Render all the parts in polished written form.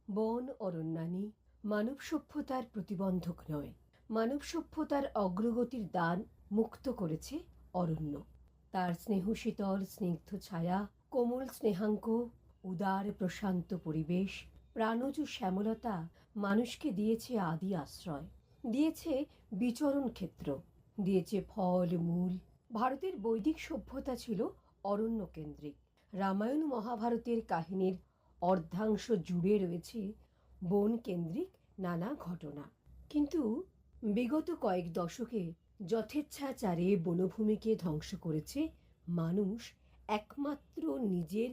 বন অরণ্যানী মানব সভ্যতার প্রতিবন্ধক নয়, মানব সভ্যতার অগ্রগতির দ্বার মুক্ত করেছে অরণ্য। তার স্নেহশীতল স্নিগ্ধ ছায়া, কোমল স্নেহাঙ্ক, উদার প্রশান্ত পরিবেশ, প্রাণজ শ্যামলতা মানুষকে দিয়েছে আদি আশ্রয়, দিয়েছে বিচরণ ক্ষেত্র, দিয়েছে ফল মূল। ভারতের বৈদিক সভ্যতা ছিল অরণ্য কেন্দ্রিক। রামায়ণ মহাভারতের কাহিনীর অর্ধাংশ জুড়ে রয়েছে বন কেন্দ্রিক নানা ঘটনা। কিন্তু বিগত কয়েক দশকে যথেচ্ছাচারে বনভূমিকে ধ্বংস করেছে মানুষ, একমাত্র নিজের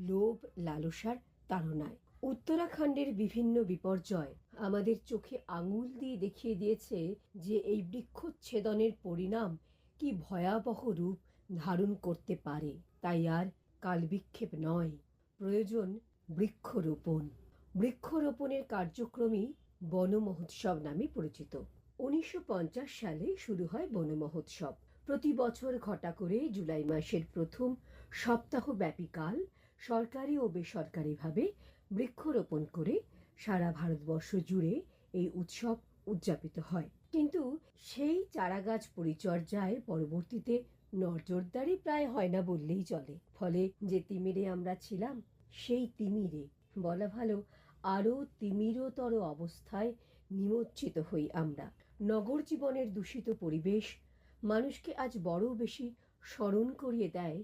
লোভ লালসার তাড়নায়। উত্তরাখণ্ডের বিভিন্ন বিপর্যয় আমাদের চোখে আঙুল দিয়ে দেখিয়ে দিয়েছে যে এই বৃক্ষচ্ছেদনের পরিণাম কি ভয়াবহ রূপ ধারণ করতে পারে। তাই আর কালবিক্ষেপ নয়, প্রয়োজন বৃক্ষরোপণ। বৃক্ষরোপণের কার্যক্রমই বন মহোৎসব নামে পরিচিত। 1950 সালে শুরু হয় বন মহোৎসব। প্রতি বছর ঘটা করে জুলাই মাসের প্রথম সপ্তাহব্যাপী কাল সরকারি ও বেসরকারিভাবে বৃক্ষরোপণ করে সারা ভারতবর্ষ জুড়ে এই উৎসব উদযাপিত হয়। কিন্তু সেই চারাগাছ পরিচর্যায় পরবর্তীতে নজরদারি প্রায় হয় না বললেই চলে। ফলে যে তিমিরে আমরা ছিলাম, সেই তিমিরে বলা ভালো আরও তিমিরতর অবস্থায় নিমজ্জিত হই আমরা। নগর জীবনের দূষিত পরিবেশ মানুষকে আজ বড় বেশি স্মরণ করিয়ে দেয়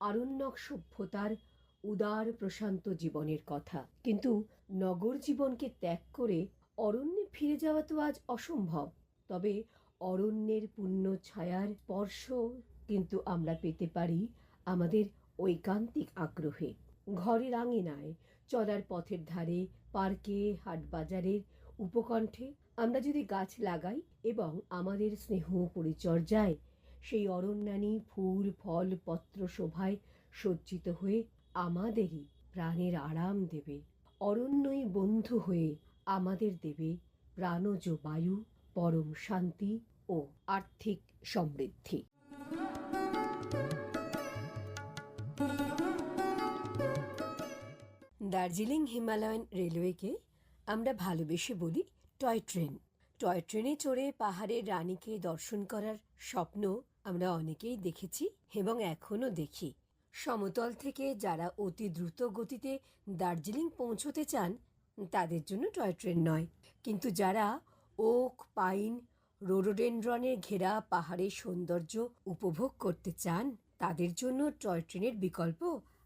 আরণ্যক সভ্যতার উদার প্রশান্ত জীবনের কথা। কিন্তু নগর জীবনকে ত্যাগ করে অরণ্যে ফিরে যাওয়া তো আজ অসম্ভব। তবে অরণ্যের পুণ্য ছায়ার স্পর্শ কিন্তু আমরা পেতে পারি আমাদের ঐকান্তিক আগ্রহে। ঘরের আঙিনায়, চলার পথের ধারে, পার্কে, হাটবাজারের উপকণ্ঠে আমরা যদি গাছ লাগাই এবং আমাদের স্নেহ পরিচর্যায় সেই অরণ্যানী ফুল ফল পত্র শোভায় সজ্জিত হয়ে আমাদেরই প্রাণের আরাম দেবে। অরণ্যই বন্ধু হয়ে আমাদের দেবে প্রাণজ বায়ু, পরম শান্তি ও আর্থিক সমৃদ্ধি। দার্জিলিং হিমালয়ান রেলওয়েকে আমরা ভালোবেসে বলি টয় ট্রেন। টয় ট্রেনে চড়ে পাহাড়ের রানীকে দর্শন করার স্বপ্ন আমরা অনেকেই দেখেছি এবং এখনো দেখি। সমতল থেকে যারা অতি দ্রুত গতিতে দার্জিলিং পৌঁছতে চান তাদের জন্য টয় ট্রেন নয়, কিন্তু যারা ওক, পাইন, রোডোডেনড্রনের ঘেরা পাহাড়ের সৌন্দর্য উপভোগ করতে চান তাদের জন্য টয় ট্রেনের বিকল্প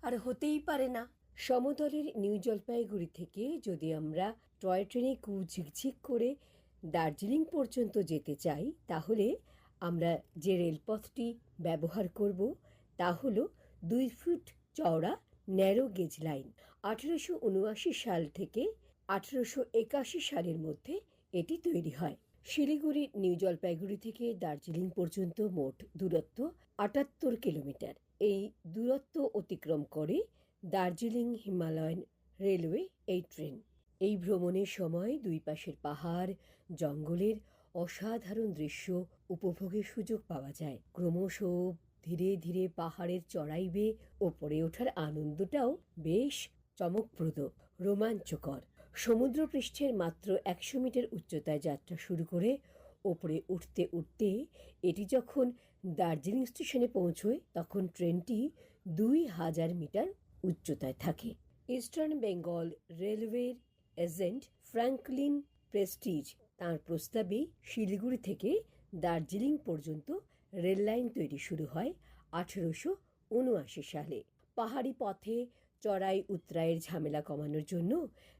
আর হতেই পারে না। সমতলের নিউ জলপাইগুড়ি থেকে যদি আমরা টয় ট্রেনে ঝিকঝিক করে দার্জিলিং পর্যন্ত যেতে চাই, তাহলে আমরা যে রেলপথটি ব্যবহার করব তা হল 2 ফুট চওড়া ন্যারো গেজ লাইন। 1879 সাল থেকে 1881 সালের মধ্যে এটি তৈরি হয়। শিলিগুড়ি নিউ জলপাইগুড়ি থেকে দার্জিলিং পর্যন্ত মোট দূরত্ব 78 কিলোমিটার। এই দূরত্ব অতিক্রম করে দার্জিলিং হিমালয়ান রেলওয়ে এই ট্রেন। এই ভ্রমণের সময় দুই পাশের পাহাড় জঙ্গলের অসাধারণ দৃশ্য উপভোগের সুযোগ পাওয়া যায়। ক্রমশ ধীরে ধীরে পাহাড়ের চড়াই বেয়ে ওপরে ওঠার আনন্দটাও বেশ চমকপ্রদ, রোমাঞ্চকর। সমুদ্রপৃষ্ঠের মাত্র 100 মিটার উচ্চতায় যাত্রা শুরু করে ওপরে উঠতে উঠতে এটি যখন দার্জিলিং স্টেশনে পৌঁছয় তখন ট্রেনটি 2000 মিটার উচ্চতায় থাকে। ইস্টার্ন বেঙ্গল রেলওয়ের এজেন্ট ফ্র্যাঙ্কলিন প্রেস্টিজ তাঁর প্রস্তাবে শিলিগুড়ি থেকে দার্জিলিং পর্যন্ত রেললাইন তৈরি শুরু হয় 1879 সালে। পাহাড়ি পথে চড়াই উতরাইয়ের ঝামেলা কমানোর জন্য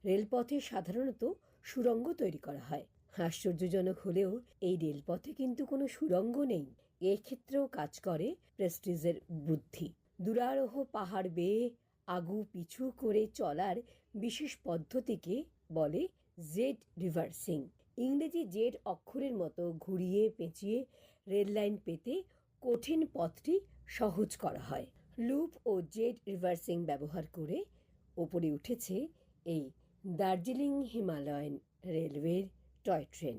রেলপথে সাধারণত সুড়ঙ্গ তৈরি করা হয়। আশ্চর্যজনক হলেও এই রেলপথে কিন্তু কোনো সুড়ঙ্গ নেই। এক্ষেত্রেও কাজ করে প্রেস্টিজের বুদ্ধি। দুরারোহ পাহাড় বেয়ে আগু পিছু করে চলার বিশেষ পদ্ধতিকে বলে জেড রিভার্সিং। ইংরেজি জেড অক্ষরের মতো ঘুরিয়ে পেঁচিয়ে রেললাইন পেতে কঠিন পথটি সহজ করা হয়। লুপ ও জেড রিভার্সিং ব্যবহার করে ওপরে উঠেছে এই দার্জিলিং হিমালয়ান রেলওয়ের টয় ট্রেন।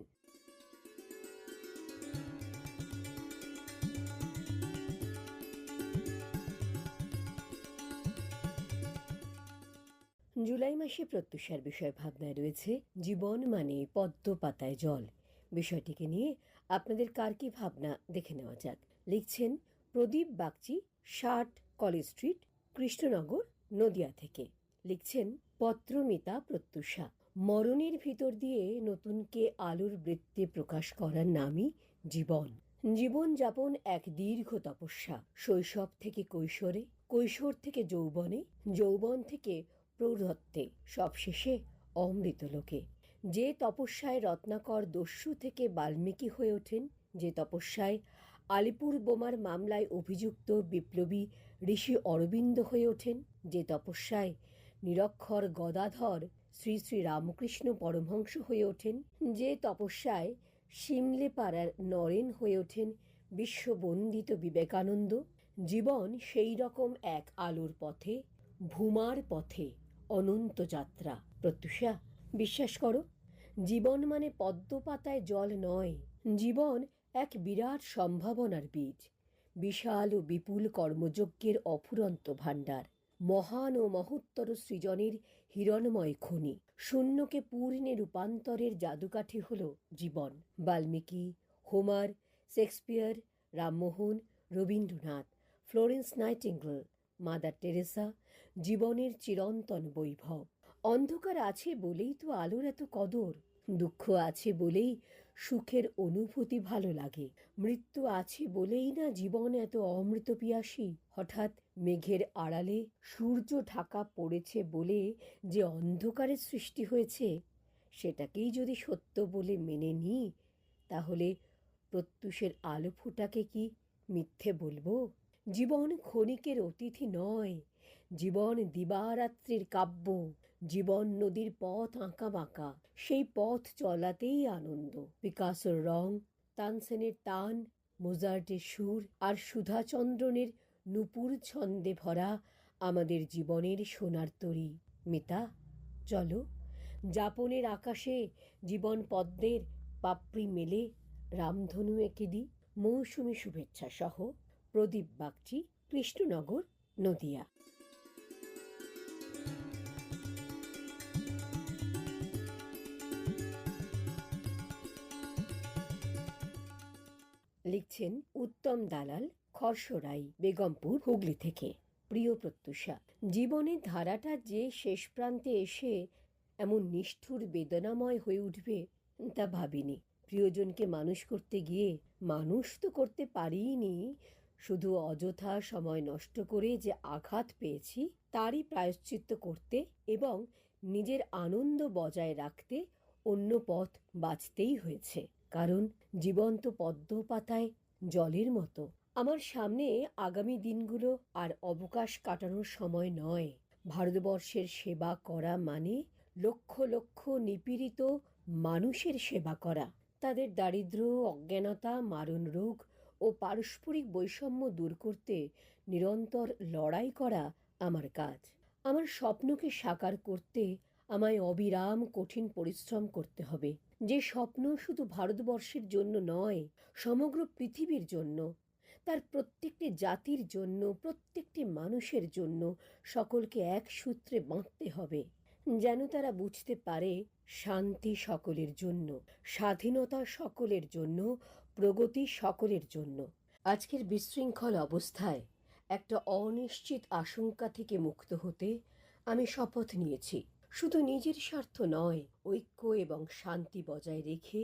জুলাই মাসে প্রত্যুষার বিষয় ভাবনায় রয়েছে জীবন মানে পদ্ম পাতায় জল। বিষয়টিকে নিয়ে আপনাদের কার কি ভাবনা দেখে নেওয়া যাক। লিখছেন প্রদীপ বাগচি, 60 কলেজ স্ট্রিট, কৃষ্ণনগর, নদিয়া থেকে। লিখছেন পত্রমিতা প্রত্যুষা। মরণের ভিতর দিয়ে নতুনকে আলোর বৃত্তে প্রকাশ করার নামই জীবন। জীবন যাপন এক দীর্ঘ তপস্যা। শৈশব থেকে কৈশোরে, কৈশোর থেকে যৌবনে, যৌবন থেকে প্রৌঢ়ত্বে, সবশেষে অমৃত লোকে। যে তপস্যায় রত্নাকর দস্যু থেকে বাল্মীকি হয়ে ওঠেন, যে তপস্যায় আলিপুর বোমার মামলায় অভিযুক্ত বিপ্লবী ঋষি অরবিন্দ হয়ে ওঠেন, যে তপস্যায় নিরক্ষর গদাধর শ্রী শ্রী রামকৃষ্ণ পরমহংস হয়ে ওঠেন, যে তপস্যায় সিমলে পাড়ার নরেন হয়ে ওঠেন বিশ্ববন্দিত বিবেকানন্দ। জীবন সেই রকম এক আলোর পথে, ভূমার পথে অনন্ত যাত্রা। প্রত্যুষা, বিশ্বাস করো, জীবন মানে পদ্ম পাতায় জল নয়। জীবন এক বিরাট সম্ভাবনার বীজ, বিশাল ও বিপুল কর্মযজ্ঞের অফুরন্ত ভাণ্ডার, মহান ও মহত্তর সৃজনের হিরণময় খনি, শূন্যকে পূর্ণে রূপান্তরের জাদুকাঠি হল জীবন। Valmiki, Homer, Shakespeare, Rammohan, Rabindranath, Florence Nightingale, Mother Teresa, জীবনের চিরন্তন বৈভব। অন্ধকার আছে বলেই তো আলোর এত কদর, দুঃখ আছে বলেই সুখের অনুভূতি ভালো লাগে, মৃত্যু আছে বলেই না জীবন এত অমৃত পিয়াসী। হঠাৎ মেঘের আড়ালে সূর্য ঢাকা পড়েছে বলে যে অন্ধকারের সৃষ্টি হয়েছে, সেটাকেই যদি সত্য বলে মেনে নিই, তাহলে প্রত্যুষের আলো ফুটাকে কি মিথ্যে বলবো? জীবন ক্ষণিকের অতিথি নয়, জীবন দিবারাত্রির কাব্য। জীবন নদীর পথ আঁকা বাঁকা, সেই পথ চলাতেই আনন্দ। পিকাসোর রং, তানসেনের টান, মোজার্টের সুর আর সুধাচন্দ্রনের নূপুর ছন্দে ভরা আমাদের জীবনের সোনার তরী। মিতা, চলো, যাপনের আকাশে জীবন পদ্মের পাপড়ি মেলে রামধনু এঁকে দিই। মৌসুমী শুভেচ্ছা সহ প্রদীপ বাগচি, কৃষ্ণনগর, নদিয়া। লিখছেন উত্তম দালাল, খরসরাই, বেগমপুর, হুগলি থেকে। প্রিয় প্রত্যুষা, জীবনের ধারাটা যে শেষ প্রান্তে এসে এমন নিষ্ঠুর বেদনাময় হয়ে উঠবে তা ভাবিনি। প্রিয়জনকে মানুষ করতে গিয়ে মানুষ তো করতে পারিনি, শুধু অযথা সময় নষ্ট করে যে আঘাত পেয়েছি তারই প্রায়শ্চিত্ত করতে এবং নিজের আনন্দ বজায় রাখতে অন্য পথ বাছতেই হয়েছে। কারণ জীবন তো পদ্ম পাতায় জলের মতো। আমার সামনে আগামী দিনগুলো আর অবকাশ কাটানোর সময় নয়। ভারতবর্ষের সেবা করা মানে লক্ষ লক্ষ নিপীড়িত মানুষের সেবা করা, তাদের দারিদ্র্য, অজ্ঞানতা, মারণ রোগ ও পারস্পরিক বৈষম্য দূর করতে নিরন্তর লড়াই করা আমার কাজ। আমার স্বপ্নকে সাকার করতে আমায় অবিরাম কঠিন পরিশ্রম করতে হবে। যে স্বপ্ন শুধু ভারতবর্ষের জন্য নয়, সমগ্র পৃথিবীর জন্য, তার প্রত্যেকটি জাতির জন্য, প্রত্যেকটি মানুষের জন্য সকলকে এক সূত্রে বাঁধতে হবে, যেন তারা বুঝতে পারে শান্তি সকলের জন্য, স্বাধীনতা সকলের জন্য, প্রগতি সকলের জন্য। আজকের বিশৃঙ্খল অবস্থায় একটা অনিশ্চিত আশঙ্কা থেকে মুক্ত হতে আমি শপথ নিয়েছি। শুধু নিজের স্বার্থ নয়, ঐক্য এবং শান্তি বজায় রেখে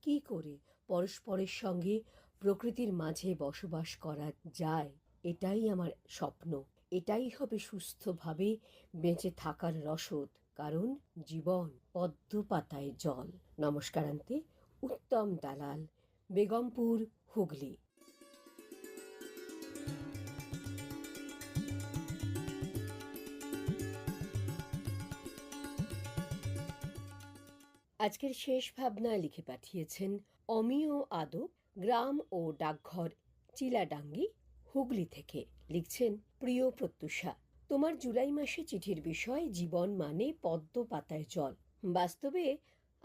কি করে পরস্পরের সঙ্গে প্রকৃতির মাঝে বসবাস করা যায়, এটাই আমার স্বপ্ন। এটাই হবে সুস্থভাবে বেঁচে থাকার রসদ, কারণ জীবন পদ্ম পাতায় জল। নমস্কারান্তে, উত্তম দালাল, বেগমপুর, হুগলি। আজকের শেষ ভাবনা লিখে পাঠিয়েছেন অমিয় আদব, গ্রাম ও ডাকঘর, চিলাডাঙ্গি, হুগলি থেকে। লিখছেন প্রিয় প্রত্যুষা, তোমার জুলাই মাসে চিঠির বিষয় জীবন মানে পদ্ম পাতায় জল। বাস্তবে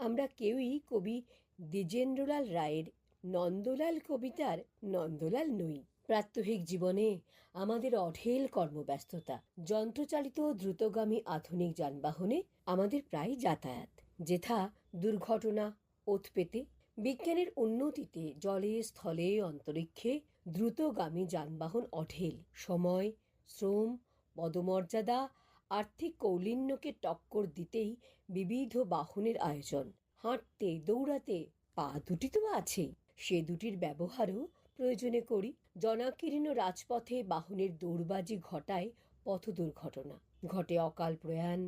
আমরা কেউই কবি দ্বিজেন্দ্রলাল রায়ের নন্দলাল কবিতার নন্দলাল নই। প্রাত্যহিক জীবনে আমাদের অঢেল কর্মব্যস্ততা, যন্ত্রচালিত দ্রুতগামী আধুনিক যানবাহনে আমাদের প্রায় যাতায়াত, যেথা দুর্ঘটনা ওত পেতে। বিজ্ঞানের উন্নতিতে জলে স্থলে অন্তরিক্ষে দ্রুতগামী যানবাহন অঢেল সময়, শ্রম, পদমর্যাদা, আর্থিক কৌলিন্যকে টক্কর দিতেই বিবিধ বাহনের আয়োজন। হাঁটতে দৌড়াতে পা দুটি তো আছেই, সে দুটির ব্যবহারও প্রয়োজনে করি। জনাকীর্ণ রাজপথে বাহনের দৌড়বাজি ঘটায় পথ দুর্ঘটনা, ঘটে অকাল প্রয়াণ,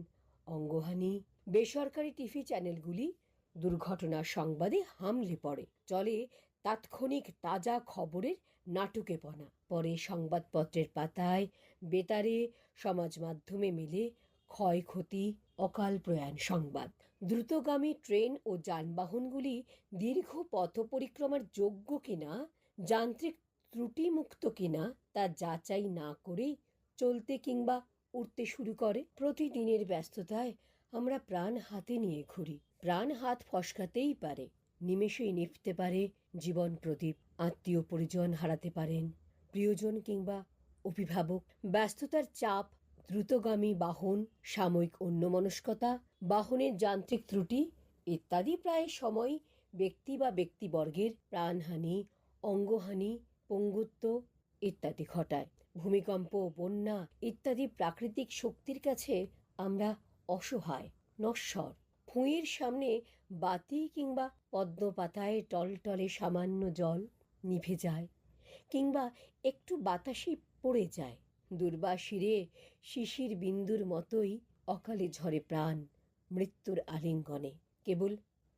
অঙ্গহানি। বেসরকারি টিভি চ্যানেলগুলি দুর্ঘটনার সংবাদে হামলে পড়ে, চলে তাৎক্ষণিক তাজা খবরের নাটুকেপনা। পরে সংবাদপত্রের পাতায় বেতারে সমাজ মাধ্যমে মেলে ক্ষয়ক্ষতি, অকাল প্রয়াণ সংবাদ। দ্রুতগামী ট্রেন ও যানবাহনগুলি দীর্ঘ পথ পরিক্রমার যোগ্য কিনা, যান্ত্রিক ত্রুটিমুক্ত কিনা তা যাচাই না করেই চলতে কিংবা উঠতে শুরু করে। প্রতিদিনের ব্যস্ততায় আমরা প্রাণ হাতে নিয়ে ঘুরি। প্রাণ হাত ফসকাতেই পারে, নিমেষেই নিভতে পারে জীবন প্রদীপ। আত্মীয় পরিজন হারাতে পারেন প্রিয়জন কিংবা অভিভাবক। ব্যস্ততার চাপ, দ্রুতগামী বাহন, সাময়িক অন্যমনস্কতা, বাহনের যান্ত্রিক ত্রুটি ইত্যাদি প্রায় সময় ব্যক্তি বা ব্যক্তিবর্গের প্রাণহানি, অঙ্গহানি, পঙ্গুত্ব ইত্যাদি ঘটায়। ভূমিকম্প, বন্যা ইত্যাদি প্রাকৃতিক শক্তির কাছে আমরা অসহায়, নশ্বর। ফুঁয়ের সামনে বাতি কিংবা পদ্মপাতায় টলটলে সামান্য জল নিভে যায় কিংবা একটু বাতাসে পড়ে যায়। দুর্বাসিরে শিশির বিন্দুর মতোই অকালে ঝরে প্রাণ মৃত্যুর আলিঙ্গনে। কেবল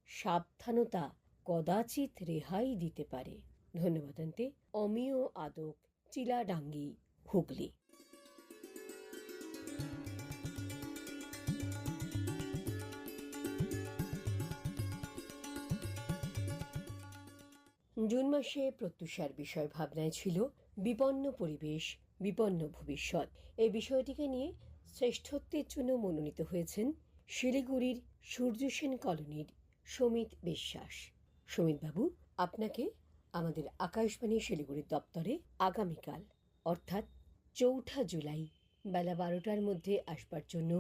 সাবধানতা কদাচিৎ রেহাই দিতে পারে। ধন্যবাদ। অমিয় আদক, চিলাডাঙ্গি, হুগলি। জুন মাসে প্রত্যুষার বিষয় ভাবনায় ছিল বিপন্ন পরিবেশ, বিপন্ন ভবিষ্যৎ। এই বিষয়টিকে নিয়ে শ্রেষ্ঠত্বের জন্য মনোনীত হয়েছেন শিলিগুড়ির সূর্যসেন কলোনির সমিত বিশ্বাস। সমিতবাবু, আপনাকে আমাদের আকাশবাণী শিলিগুড়ির দপ্তরে আগামীকাল অর্থাৎ ৪ঠা জুলাই বেলা ১২টার মধ্যে আসবার জন্য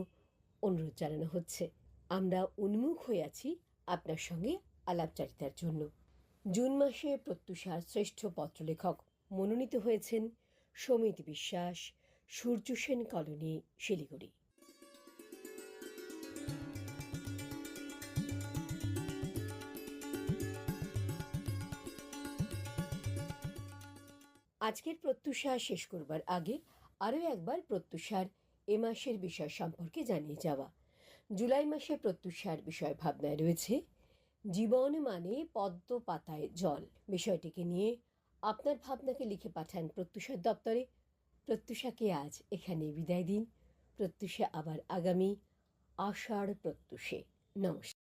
অনুরোধ জানানো হচ্ছে। আমরা উন্মুখ হয়ে আছি আপনার সঙ্গে আলাপচারিতার জন্য। জুন মাসে প্রত্যুষার শ্রেষ্ঠ পত্রলেখক মনোনীত হয়েছেন সমিত বিশ্বাস, সূর্যসেন কলোনি, শিলিগুড়ি। আজকের প্রত্যুষা শেষ করবার আগে আরও একবার প্রত্যুষার এ মাসের বিষয় সম্পর্কে জানিয়ে যাওয়া। জুলাই মাসে প্রত্যুষার বিষয় ভাবনায় রয়েছে জীবন মানে পদ্ম পাতায় জল। বিষয়টিকে নিয়ে আপনার ভাবনাকে লিখে পাঠান প্রত্যুষার দপ্তরে। প্রত্যুষাকে আজ এখানে বিদায় দিন। প্রত্যুষা আবার আগামী আষাঢ় প্রত্যুষে। নমস্কার।